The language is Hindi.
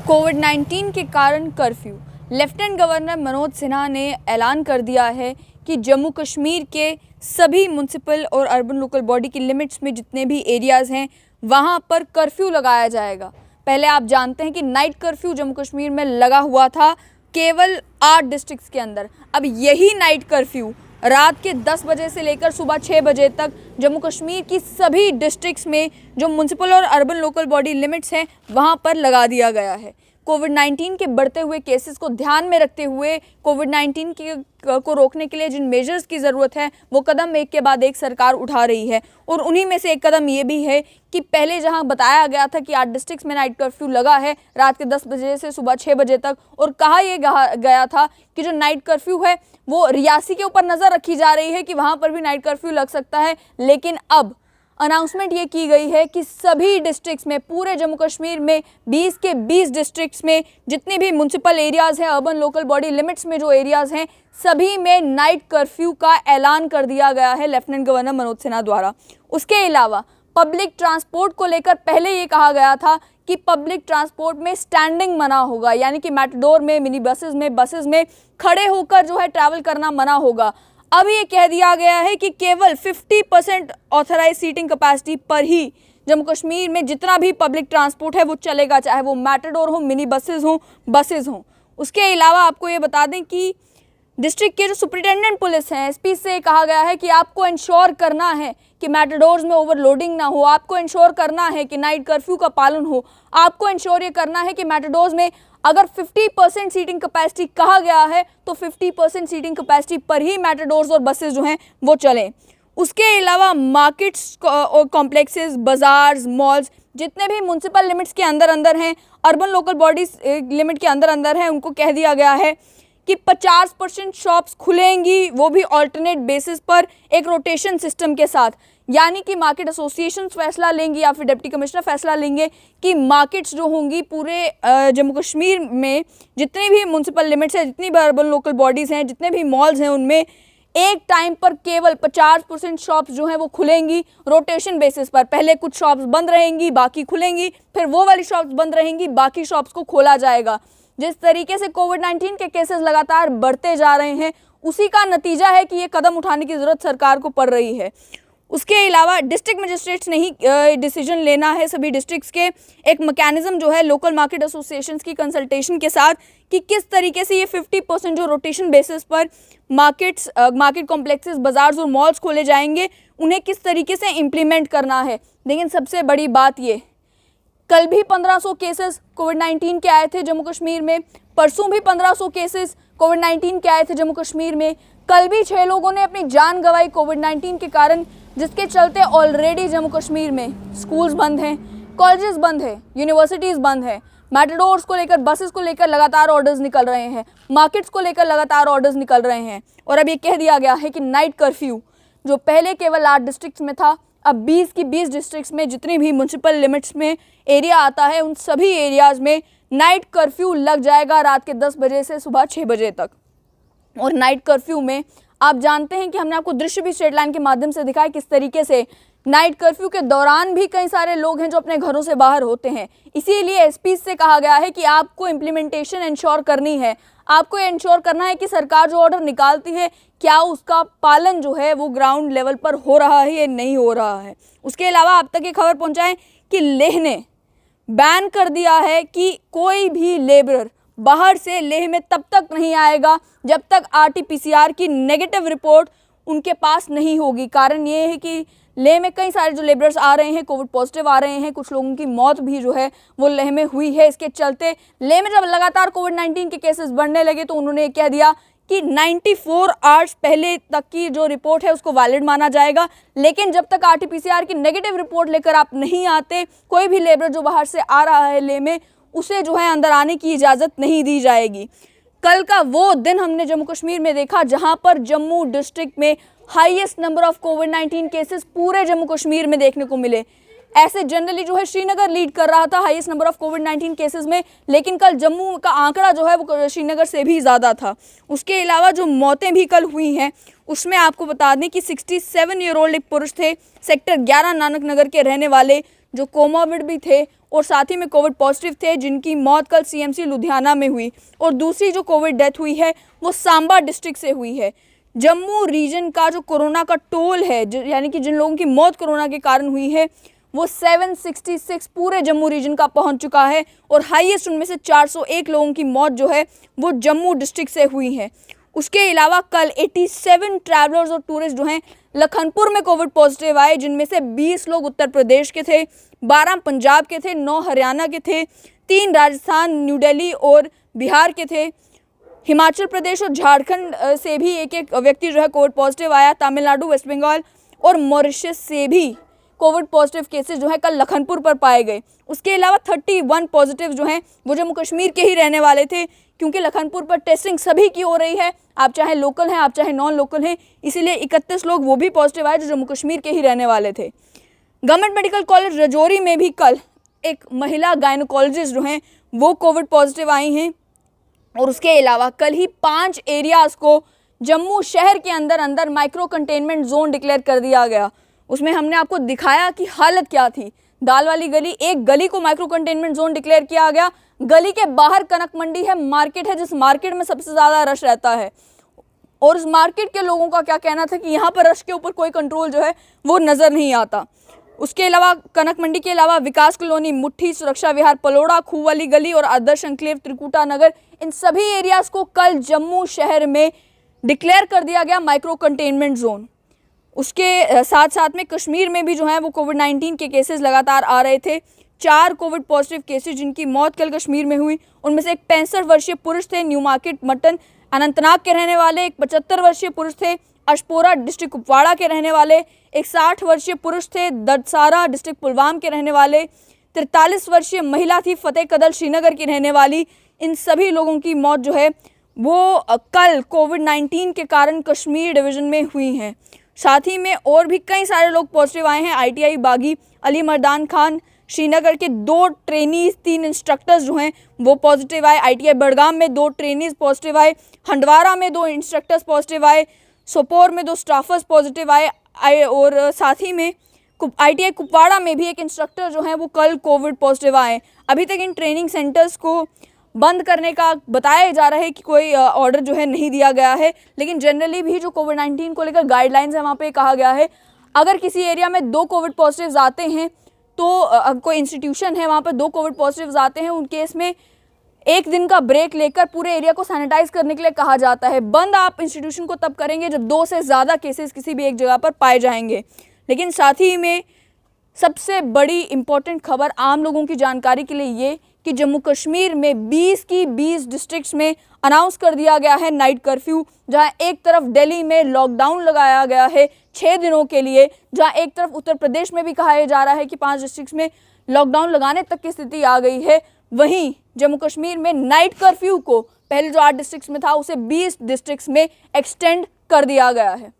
कोविड-19 के कारण curfew. Lieutenant governor Manoj Sinha ने ऐलान कर दिया है कि जम्मू कश्मीर के सभी म्युनिसिपल और अर्बन लोकल बॉडी की लिमिट्स में जितने भी एरियाज़ हैं वहां पर कर्फ्यू लगाया जाएगा। पहले आप जानते हैं कि नाइट कर्फ्यू जम्मू कश्मीर में लगा हुआ था केवल 8 डिस्ट्रिक्ट्स के अंदर। अब यही नाइट कर्फ्यू रात के 10 बजे से लेकर सुबह 6 बजे तक जम्मू कश्मीर की सभी डिस्ट्रिक्ट्स में जो म्युनिसिपल और अर्बन लोकल बॉडी लिमिट्स हैं वहां पर लगा दिया गया है। कोविड-19 के बढ़ते हुए केसेस को ध्यान में रखते हुए कोविड-19 को रोकने के लिए जिन मेजर्स की ज़रूरत है वो कदम एक के बाद एक सरकार उठा रही है। और उन्हीं में से एक कदम ये भी है कि पहले जहां बताया गया था कि 8 डिस्ट्रिक्ट्स में नाइट कर्फ्यू लगा है रात के 10 बजे से सुबह 6 बजे तक, और कहा यह गया था कि जो नाइट कर्फ्यू है वो रियासी के ऊपर नज़र रखी जा रही है कि वहाँ पर भी नाइट कर्फ्यू लग सकता है। लेकिन अब अनाउंसमेंट ये की गई है कि सभी डिस्ट्रिक्ट्स में, पूरे जम्मू कश्मीर में 20 के 20 डिस्ट्रिक्ट्स में जितने भी म्युनिसिपल एरियाज़ हैं, अर्बन लोकल बॉडी लिमिट्स में जो एरियाज़ हैं, सभी में नाइट कर्फ्यू का ऐलान कर दिया गया है लेफ्टिनेंट गवर्नर मनोज सिन्हा द्वारा। उसके अलावा पब्लिक ट्रांसपोर्ट को लेकर पहले ये कहा गया था कि पब्लिक ट्रांसपोर्ट में स्टैंडिंग मना होगा, यानी कि मेटाडोर में, मिनी बसेस में खड़े होकर जो है ट्रैवल करना मना होगा। अब ये कह दिया गया है कि केवल 50% ऑथराइज सीटिंग कैपेसिटी पर ही जम्मू कश्मीर में जितना भी पब्लिक ट्रांसपोर्ट है वो चलेगा, चाहे वो मेटाडोर हो, मिनी बसेस हों। उसके अलावा आपको ये बता दें कि डिस्ट्रिक्ट के जो सुपरिटेंडेंट पुलिस हैं, एसपी से कहा गया है कि आपको इंश्योर करना है कि मेटाडोर्स में ओवरलोडिंग ना हो, आपको इंश्योर करना है कि नाइट कर्फ्यू का पालन हो, आपको इंश्योर ये करना है कि मेटाडोर्स में अगर 50% सीटिंग कैपेसिटी कहा गया है तो 50% सीटिंग कैपेसिटी पर ही मेटाडोर्स और बसेस जो हैं वो चलें। उसके अलावा मार्केट्स और कॉम्प्लेक्सेस, बाजार्स, मॉल्स जितने भी म्युनिसिपल लिमिट्स के अंदर हैं, अर्बन लोकल बॉडीज लिमिट के अंदर हैं, उनको कह दिया गया है कि 50% शॉप्स खुलेंगी, वो भी ऑल्टरनेट बेसिस पर एक रोटेशन सिस्टम के साथ। यानी कि मार्केट एसोसिएशंस फैसला लेंगी या फिर डिप्टी कमिश्नर फैसला लेंगे कि मार्केट्स जो होंगी पूरे जम्मू कश्मीर में जितनी भी म्युनिसिपल लिमिट्स हैं, जितनी भी अर्बन लोकल बॉडीज़ हैं, जितने भी मॉल्स हैं, उनमें एक टाइम पर केवल 50% शॉप्स जो हैं वो खुलेंगी रोटेशन बेसिस पर। पहले कुछ शॉप्स बंद रहेंगी, बाकी खुलेंगी, फिर वो वाली शॉप्स बंद रहेंगी, बाकी शॉप्स को खोला जाएगा। जिस तरीके से कोविड-19 के केसेस लगातार बढ़ते जा रहे हैं उसी का नतीजा है कि ये कदम उठाने की ज़रूरत सरकार को पड़ रही है। उसके अलावा डिस्ट्रिक्ट मजिस्ट्रेट्स ने ही डिसीजन लेना है सभी डिस्ट्रिक्ट्स के, एक मैकेनिज्म जो है लोकल मार्केट एसोसिएशंस की कंसल्टेशन के साथ कि किस तरीके से ये 50% जो रोटेशन बेसिस पर मार्केट कॉम्प्लेक्सेस, बाजार्स और मॉल्स खोले जाएंगे, उन्हें किस तरीके से इम्प्लीमेंट करना है। लेकिन सबसे बड़ी बात ये, कल भी 1500 केसेस कोविड-19 के आए थे जम्मू कश्मीर में, परसों भी 1500 केसेस कोविड-19 के आए थे जम्मू कश्मीर में, कल भी 6 लोगों ने अपनी जान गंवाई कोविड-19 के कारण, जिसके चलते ऑलरेडी जम्मू कश्मीर में स्कूल्स बंद हैं, कॉलेजेस बंद हैं, यूनिवर्सिटीज़ बंद हैं, मेटाडोर्स को लेकर, बसेस को लेकर लगातार ऑर्डर्स निकल रहे हैं, मार्केट्स को लेकर लगातार ऑर्डर्स निकल रहे हैं। और अब ये कह दिया गया है कि नाइट कर्फ्यू जो पहले केवल 8 डिस्ट्रिक्ट्स में था, अब 20 की 20 डिस्ट्रिक्ट्स में जितनी भी म्युनिसिपल लिमिट्स में एरिया आता है उन सभी एरियाज़ में नाइट कर्फ्यू लग जाएगा रात के 10 बजे से सुबह 6 बजे तक। और नाइट कर्फ्यू में आप जानते हैं कि हमने आपको दृश्य भी स्ट्रेट लाइन के माध्यम से दिखाया किस तरीके से नाइट कर्फ्यू के दौरान भी कई सारे लोग हैं जो अपने घरों से बाहर होते हैं। इसीलिए एसपी से कहा गया है कि आपको इम्प्लीमेंटेशन इंश्योर करनी है, आपको ये इंश्योर करना है कि सरकार जो ऑर्डर निकालती है क्या उसका पालन जो है वो ग्राउंड लेवल पर हो रहा है या नहीं हो रहा है। उसके अलावा आप तक ये खबर पहुंचाएं कि लेह ने बैन कर दिया है कि कोई भी लेबरर बाहर से लेह में तब तक नहीं आएगा जब तक RT-PCR की नेगेटिव रिपोर्ट उनके पास नहीं होगी। कारण ये है कि लेह में कई सारे जो लेबरर्स आ रहे हैं कोविड पॉजिटिव आ रहे हैं, कुछ लोगों की मौत भी जो है वो लेह में हुई है। इसके चलते लेह में जब लगातार कोविड-19 के केसेस बढ़ने लगे तो उन्होंने कह दिया कि 94 आवर्स पहले तक की जो रिपोर्ट है उसको वैलिड माना जाएगा, लेकिन जब तक RT-PCR की नेगेटिव रिपोर्ट लेकर आप नहीं आते, कोई भी लेबर जो बाहर से आ रहा है लेह में, उसे जो है अंदर आने की इजाज़त नहीं दी जाएगी। कल का वो दिन हमने जम्मू कश्मीर में देखा जहां पर जम्मू डिस्ट्रिक्ट में highest number of covid cases पूरे जम्मू कश्मीर में देखने को मिले। ऐसे जनरली जो है श्रीनगर लीड कर रहा था highest number of covid cases में, लेकिन कल जम्मू का आंकड़ा जो है वो श्रीनगर से भी ज़्यादा था। उसके अलावा जो मौतें भी कल हुई हैं उसमें आपको बता दें कि 67 ईयर ओल्ड एक पुरुष थे, सेक्टर 11 नानक नगर के रहने वाले, जो कोमोबिड भी थे, और साथ ही में कोविड पॉजिटिव थे, जिनकी मौत कल सीएमसी लुधियाना में हुई। और दूसरी जो कोविड डेथ हुई है वो सांबा डिस्ट्रिक्ट से हुई है। जम्मू रीजन का जो कोरोना का टोल है, यानी कि जिन लोगों की मौत कोरोना के कारण हुई है, वो 766 पूरे जम्मू रीजन का पहुंच चुका है। और हाईएस्ट उनमें से 401 लोगों की मौत जो है वो जम्मू डिस्ट्रिक्ट से हुई है। उसके अलावा कल 87 ट्रैवलर्स और टूरिस्ट जो हैं लखनपुर में कोविड पॉजिटिव आए, जिनमें से 20 लोग उत्तर प्रदेश के थे, 12 पंजाब के थे, 9 हरियाणा के थे, 3 राजस्थान, न्यू दिल्ली और बिहार के थे। हिमाचल प्रदेश और झारखंड से भी एक एक व्यक्ति जो है कोविड पॉजिटिव आया। तमिलनाडु, वेस्ट बंगाल और मॉरिशस से भी कोविड पॉजिटिव केसेस जो है कल लखनपुर पर पाए गए। उसके अलावा 31 पॉजिटिव जो हैं वो जम्मू कश्मीर के ही रहने वाले थे, क्योंकि लखनपुर पर टेस्टिंग सभी की हो रही है, आप चाहे लोकल हैं, आप चाहे नॉन लोकल हैं, इसीलिए 31 लोग वो भी पॉजिटिव आए जो जम्मू कश्मीर के ही रहने वाले थे। गवर्नमेंट मेडिकल कॉलेज रजौरी में भी कल एक महिला गायनोकोलॉजिस्ट जो हैं वो कोविड पॉजिटिव आई हैं। और उसके अलावा कल ही 5 एरियाज़ को जम्मू शहर के अंदर अंदर माइक्रो कंटेनमेंट जोन डिक्लेयर कर दिया गया। उसमें हमने आपको दिखाया कि हालत क्या थी। दाल वाली गली, एक गली को माइक्रो कंटेनमेंट जोन डिक्लेयर किया गया। गली के बाहर कनक मंडी है, मार्केट है, जिस मार्केट में सबसे ज़्यादा रश रहता है। और उस मार्केट के लोगों का क्या कहना था कि यहाँ पर रश के ऊपर कोई कंट्रोल जो है वो नज़र नहीं आता। उसके अलावा कनक मंडी के अलावा विकास कॉलोनी, मुट्ठी, सुरक्षा विहार, पलोड़ा, खूह वाली गली और आदर्श एन्क्लेव, त्रिकुटा नगर, इन सभी एरियाज़ को कल जम्मू शहर में डिक्लेयर कर दिया गया माइक्रो कंटेनमेंट जोन। उसके साथ साथ में कश्मीर में भी जो है वो कोविड-19 के केसेस लगातार आ रहे थे। 4 कोविड पॉजिटिव केसेस जिनकी मौत कल कश्मीर में हुई, उनमें से एक 65 वर्षीय पुरुष थे, न्यू मार्केट मटन अनंतनाग के रहने वाले। एक 75 वर्षीय पुरुष थे, अशपोरा डिस्ट्रिक्ट कुपवाड़ा के रहने वाले। एक 60 वर्षीय पुरुष थे, ददसारा डिस्ट्रिक्ट पुलवाम के रहने वाले। 43 वर्षीय महिला थी, फतेह कदल श्रीनगर की रहने वाली। इन सभी लोगों की मौत जो है वो कल कोविड-19 के कारण कश्मीर डिवीज़न में हुई हैं। साथ ही में और भी कई सारे लोग पॉजिटिव आए हैं। ITI बागी, अली मर्दान खान, श्रीनगर के 2 ट्रेनीज, 3 इंस्ट्रक्टर्स जो हैं वो पॉजिटिव आए। ITI बड़गाम में 2 ट्रेनीज पॉजिटिव आए। हंडवारा में 2 इंस्ट्रक्टर्स पॉजिटिव आए। सोपोर में 2 स्टाफर्स पॉजिटिव आए। और साथ ही में ITI कुपवाड़ा में भी एक इंस्ट्रक्टर जो हैं वो कल कोविड पॉजिटिव आए। अभी तक इन ट्रेनिंग सेंटर्स को बंद करने का बताया जा रहा है कि कोई ऑर्डर जो है नहीं दिया गया है, लेकिन जनरली भी जो कोविड-19 को लेकर गाइडलाइंस है वहाँ पे कहा गया है अगर किसी एरिया में 2 कोविड पॉजिटिव्स आते हैं तो कोई इंस्टीट्यूशन है वहाँ पर 2 कोविड पॉजिटिव्स आते हैं, उन केस में 1 दिन का ब्रेक लेकर पूरे एरिया को सैनिटाइज करने के लिए कहा जाता है। बंद आप इंस्टीट्यूशन को तब करेंगे जब 2 से ज़्यादा केसेस किसी भी एक जगह पर पाए जाएंगे। लेकिन साथ ही में सबसे बड़ी इम्पॉर्टेंट खबर आम लोगों की जानकारी के लिए ये कि जम्मू कश्मीर में 20 की 20 डिस्ट्रिक्ट्स में अनाउंस कर दिया गया है नाइट कर्फ्यू। जहां एक तरफ दिल्ली में लॉकडाउन लगाया गया है 6 दिनों के लिए, जहां एक तरफ उत्तर प्रदेश में भी कहा जा रहा है कि 5 डिस्ट्रिक्ट्स में लॉकडाउन लगाने तक की स्थिति आ गई है। वहीं जम्मू कश्मीर में नाइट कर्फ्यू को पहले जो 8 डिस्ट्रिक्ट्स में था उसे 20 डिस्ट्रिक्ट्स में एक्सटेंड कर दिया गया है।